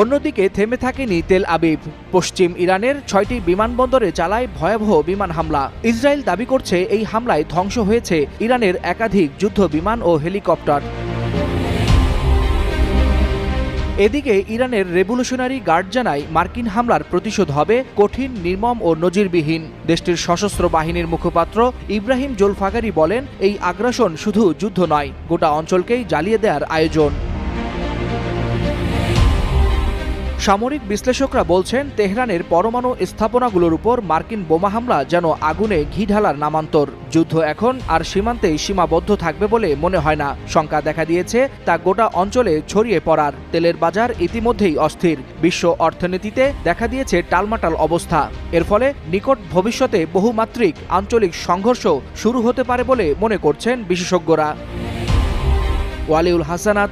অন্যদিকে থেমে থাকেনি তেল আবিব। পশ্চিম ইরানের ৬টি বিমানবন্দরে চালায় ভয়াবহ বিমান হামলা। ইসরায়েল দাবি করছে এই হামলায় ধ্বংস হয়েছে ইরানের একাধিক যুদ্ধ বিমান ও হেলিকপ্টার। এদিকে ইরানের রেভলিউশনারি গার্ড জানায় মার্কিন হামলার প্রতিশোধ হবে কঠিন, নির্মম ও নজিরবিহীন। দেশটির সশস্ত্র বাহিনীর মুখপাত্র ইব্রাহিম জোলফাগারি বলেন, এই আগ্রাসন শুধু যুদ্ধ নয়, গোটা অঞ্চলকেই জ্বালিয়ে দেওয়ার আয়োজন। সামরিক বিশ্লেষকরা বলছেন, তেহরানের পরমাণু স্থাপনাগুলোর উপর মার্কিন বোমা হামলা যেন আগুনে ঘি ঢালার নামান্তর। যুদ্ধ এখন আর সীমান্তেই সীমাবদ্ধ থাকবে বলে মনে হয় না। শঙ্কা দেখা দিয়েছে তা গোটা অঞ্চলে ছড়িয়ে পড়ার। তেলের বাজার ইতিমধ্যেই অস্থির। বিশ্ব অর্থনীতিতে দেখা দিয়েছে টালমাটাল অবস্থা। এর ফলে নিকট ভবিষ্যতে বহুমাত্রিক আঞ্চলিক সংঘর্ষ শুরু হতে পারে বলে মনে করছেন বিশেষজ্ঞরা। ওয়ালিউল হাসানাত,